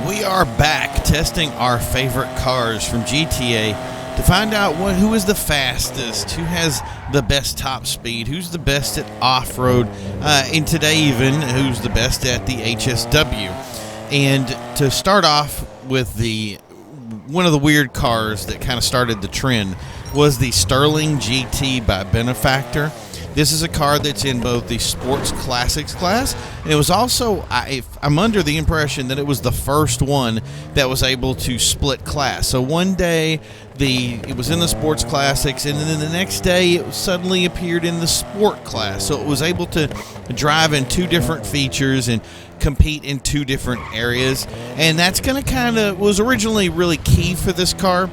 We are back testing our favorite cars from GTA to find out who is the fastest, who has the best top speed, who's the best at off-road, and today even who's the best at the HSW. And to start off with one of the weird cars that kind of started the trend was the Stirling GT by Benefactor. This is a car that's in both the Sports Classics class, and it was also, I'm under the impression that it was the first one that was able to split class. So one day it was in the Sports Classics, and then the next day it suddenly appeared in the Sport class. So it was able to drive in two different features and compete in two different areas, and that's going to was originally really key for this car.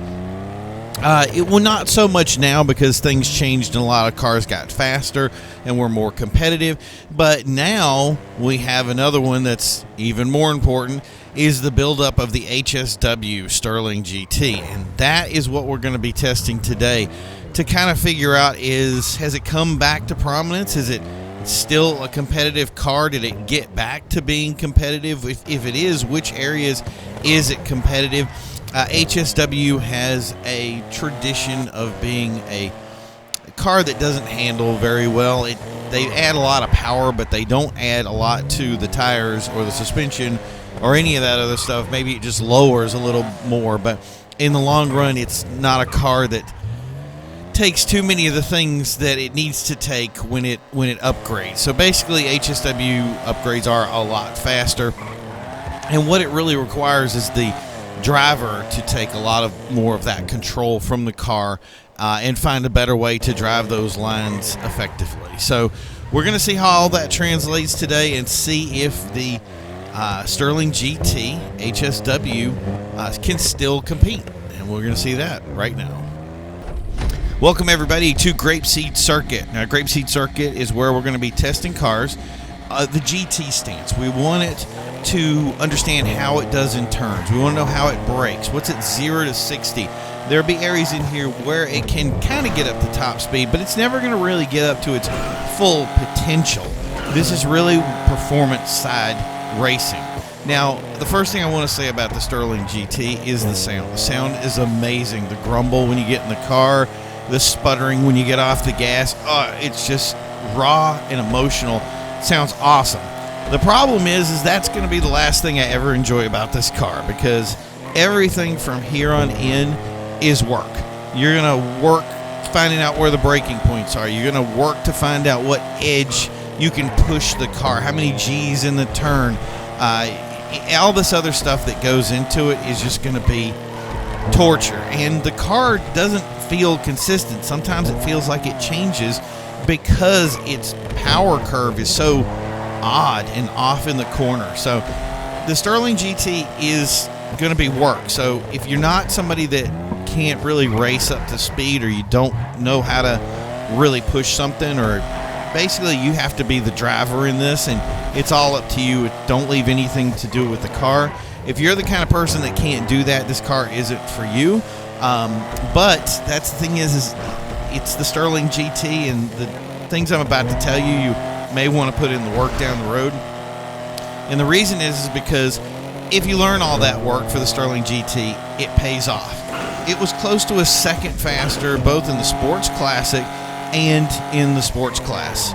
It will not so much now because things changed and a lot of cars got faster and were more competitive. But now we have another one that's even more important, is the buildup of the HSW Stirling GT. And that is what we're going to be testing today to kind of figure out has it come back to prominence? Is it still a competitive car? Did it get back to being competitive? If it is, which areas is it competitive? HSW has a tradition of being a car that doesn't handle very well. They add a lot of power, but they don't add a lot to the tires or the suspension or any of that other stuff. Maybe it just lowers a little more, but in the long run, it's not a car that takes too many of the things that it needs to take when it upgrades. So basically, HSW upgrades are a lot faster, and what it really requires is the driver to take a lot more of that control from the car and find a better way to drive those lines effectively. So we're going to see how all that translates today and see if the Stirling GT HSW can still compete, and we're going to see that right now. Welcome everybody to Grapeseed Circuit. Now Grapeseed Circuit is where we're going to be testing cars. The GT stance, we want it to understand how it does in turns. We want to know how it brakes. What's it 0 to 60? There'll be areas in here where it can kind of get up to top speed, but it's never going to really get up to its full potential. This is really performance side racing. Now, the first thing I want to say about the Stirling GT is the sound. The sound is amazing. The grumble when you get in the car, the sputtering when you get off the gas. It's just raw and emotional. Sounds awesome. The problem is that's going to be the last thing I ever enjoy about this car, because everything from here on in is work. You're going to work finding out where the braking points are. You're going to work to find out what edge you can push the car, how many G's in the turn. All this other stuff that goes into it is just going to be torture. And the car doesn't feel consistent. Sometimes it feels like it changes because its power curve is so odd and off in the corner. So the Stirling GT is going to be work. So if you're not somebody that can't really race up to speed, or you don't know how to really push something, or basically you have to be the driver in this and it's all up to you. Don't leave anything to do with the car. If you're the kind of person that can't do that, this car isn't for you. But that's the thing is it's the Stirling GT, and the things I'm about to tell you may want to put in the work down the road. And the reason is because if you learn all that work for the Stirling GT, it pays off. It was close to a second faster, both in the Sports Classic and in the Sports class.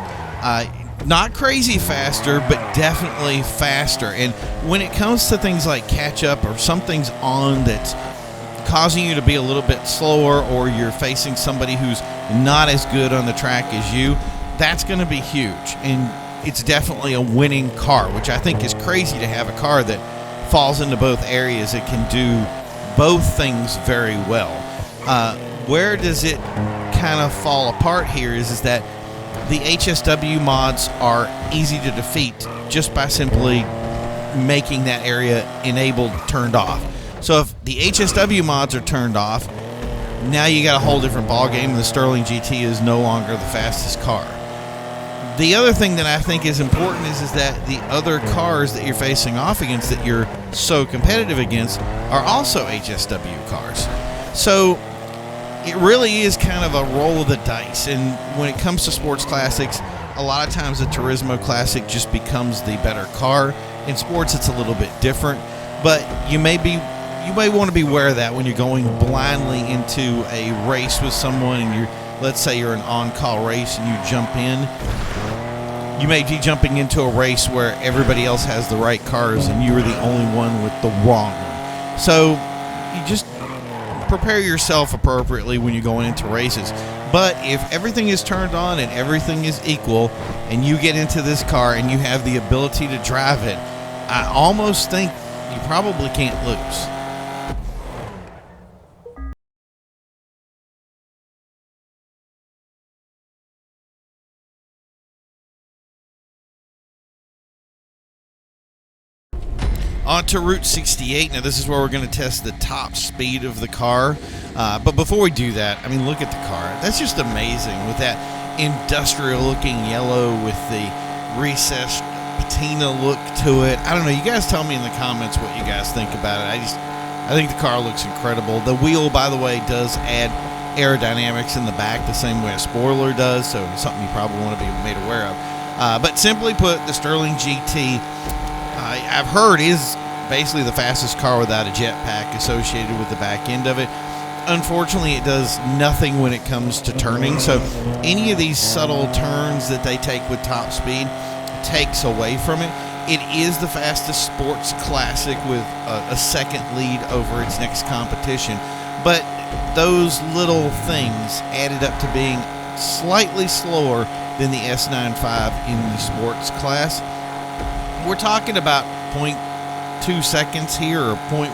Not crazy faster, but definitely faster. And when it comes to things like catch up, or something's on that's causing you to be a little bit slower, or you're facing somebody who's not as good on the track as you, that's going to be huge. And it's definitely a winning car, which I think is crazy to have a car that falls into both areas. It can do both things very well. Where does it kind of fall apart here is that the HSW mods are easy to defeat just by simply making that area enabled turned off. So if the HSW mods are turned off, now you got a whole different ball game. The Stirling GT is no longer the fastest car. The other thing that I think is important is that the other cars that you're facing off against, that you're so competitive against, are also HSW cars. So it really is kind of a roll of the dice. And when it comes to Sports Classics, a lot of times the Turismo Classic just becomes the better car. In sports, it's a little bit different. but you may want to be aware of that when you're going blindly into a race with someone, and let's say you're an on-call race and you jump in. You may be jumping into a race where everybody else has the right cars and you are the only one with the wrong one. So you just prepare yourself appropriately when you're going into races. But if everything is turned on and everything is equal and you get into this car and you have the ability to drive it, I almost think you probably can't lose. On to Route 68. Now, this is where we're going to test the top speed of the car. But before we do that, I mean, look at the car. That's just amazing with that industrial-looking yellow with the recessed patina look to it. I don't know. You guys tell me in the comments what you guys think about it. I think the car looks incredible. The wheel, by the way, does add aerodynamics in the back the same way a spoiler does, so it's something you probably want to be made aware of. But simply put, the Stirling GT, I've heard, is basically the fastest car without a jetpack associated with the back end of it. Unfortunately, it does nothing when it comes to turning, so any of these subtle turns that they take with top speed takes away from it. It is the fastest sports classic with a second lead over its next competition, but those little things added up to being slightly slower than the S95 in the sports class. We're talking about 0.2 seconds here or 0.1,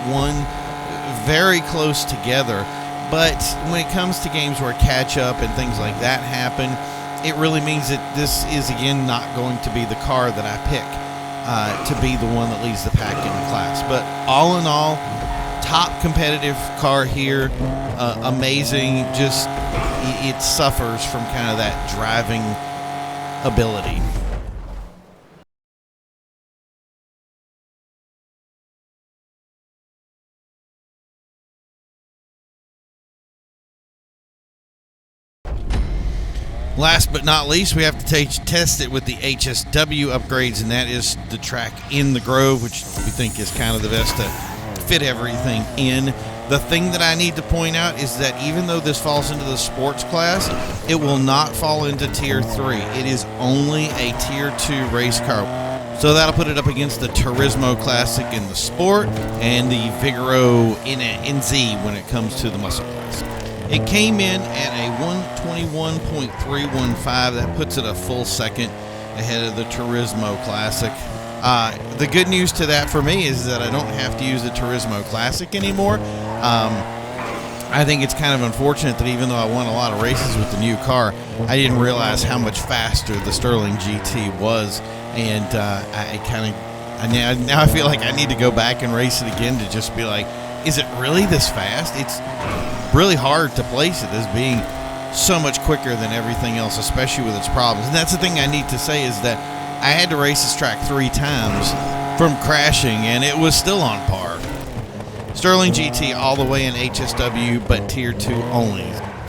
very close together. But when it comes to games where catch up and things like that happen, it really means that this is, again, not going to be the car that I pick to be the one that leads the pack in the class. But all in all, top competitive car here, amazing. Just it suffers from kind of that driving ability. Last but not least, we have to test it with the HSW upgrades, and that is the track in the Grove, which we think is kind of the best to fit everything in. The thing that I need to point out is that even though this falls into the sports class, it will not fall into Tier 3. It is only a Tier 2 race car. So that'll put it up against the Turismo Classic in the Sport and the VIPPrimo NZ when it comes to the Muscle Class. It came in at a 121.315. That puts it a full second ahead of the Turismo Classic. The good news to that for me is that I don't have to use the Turismo Classic anymore. I think it's kind of unfortunate that even though I won a lot of races with the new car, I didn't realize how much faster the Stirling GT was. And now I feel like I need to go back and race it again to just be like, is it really this fast? It's really hard to place it as being so much quicker than everything else, especially with its problems. And that's the thing I need to say is that I had to race this track 3 times from crashing, and it was still on par. Stirling GT all the way in HSW, but Tier 2 only.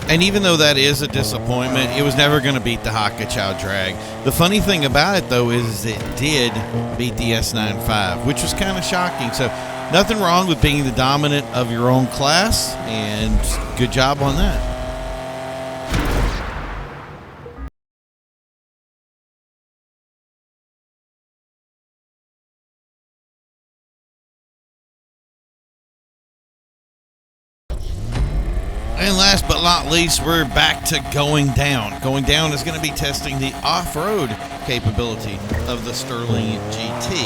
And even though that is a disappointment, it was never going to beat the Hakachow drag. The funny thing about it, though, is it did beat the S95, which was kind of shocking. So nothing wrong with being the dominant of your own class, and good job on that. And last but not least, we're back to Going Down. Going Down is going to be testing the off-road capability of the Stirling GT.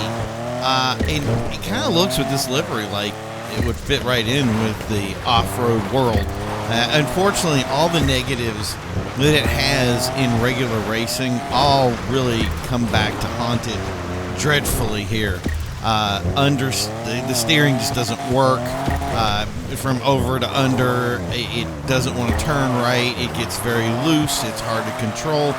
And it kind of looks with this livery like it would fit right in with the off-road world. Unfortunately, all the negatives that it has in regular racing all really come back to haunt it dreadfully here. The steering just doesn't work. From over to under, it doesn't want to turn right. It gets very loose. It's hard to control.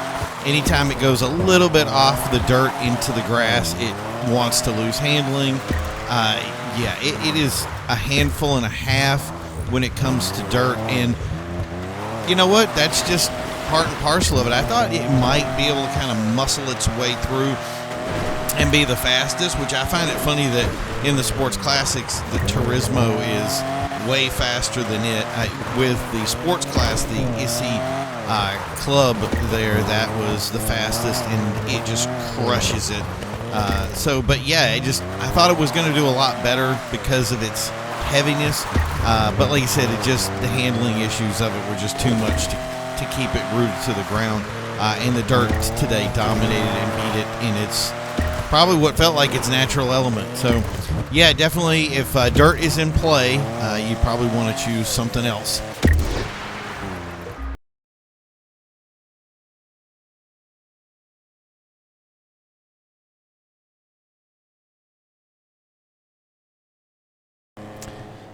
Anytime it goes a little bit off the dirt into the grass, it wants to lose handling. It is a handful and a half when it comes to dirt. And you know what? That's just part and parcel of it. I thought it might be able to kind of muscle its way through and be the fastest, which I find it funny that in the sports classics, the Turismo is way faster than it. With the sports class, the Issy Club there, that was the fastest, and it just crushes it. But yeah, I thought it was going to do a lot better because of its heaviness. But like I said, the handling issues of it were just too much to keep it rooted to the ground. And the dirt today dominated and beat it in its probably what felt like its natural element. So yeah, definitely if dirt is in play, you probably want to choose something else.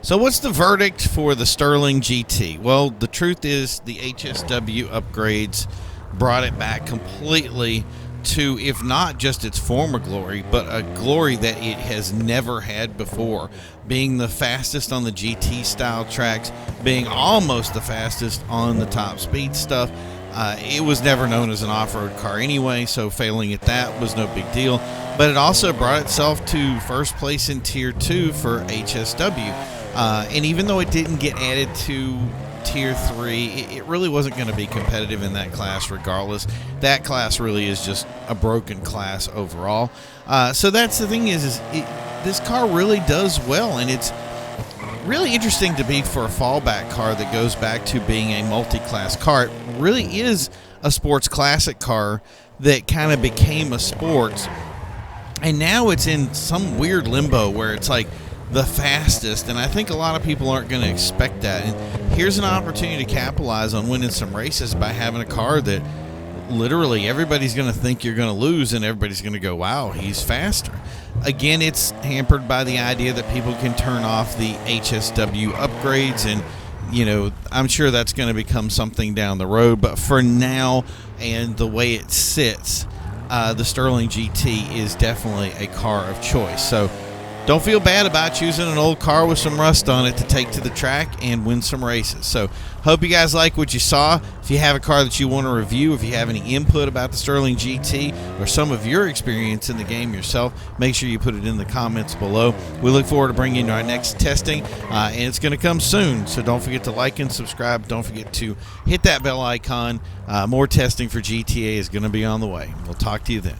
So what's the verdict for the Stirling GT? Well, the truth is the HSW upgrades brought it back completely to, if not just its former glory, but a glory that it has never had before. Being the fastest on the GT style tracks, being almost the fastest on the top speed stuff. It was never known as an off-road car anyway, so failing at that was no big deal. But it also brought itself to first place in Tier 2 for HSW. And even though it didn't get added to Tier 3, it really wasn't going to be competitive in that class regardless. That class really is just a broken class overall. So that's the thing is this car really does well, and it's really interesting to be for a fallback car that goes back to being a multi-class car. It really is a sports classic car that kind of became a sports, and now it's in some weird limbo where it's like the fastest, and I think a lot of people aren't going to expect that. And here's an opportunity to capitalize on winning some races by having a car that literally everybody's going to think you're going to lose, and everybody's going to go, wow, he's faster. Again, it's hampered by the idea that people can turn off the HSW upgrades, and I'm sure that's going to become something down the road. But for now, and the way it sits, the Stirling GT is definitely a car of choice. So don't feel bad about choosing an old car with some rust on it to take to the track and win some races. So hope you guys like what you saw. If you have a car that you want to review, if you have any input about the Stirling GT or some of your experience in the game yourself, make sure you put it in the comments below. We look forward to bringing you our next testing, and it's going to come soon. So don't forget to like and subscribe. Don't forget to hit that bell icon. More testing for GTA is going to be on the way. We'll talk to you then.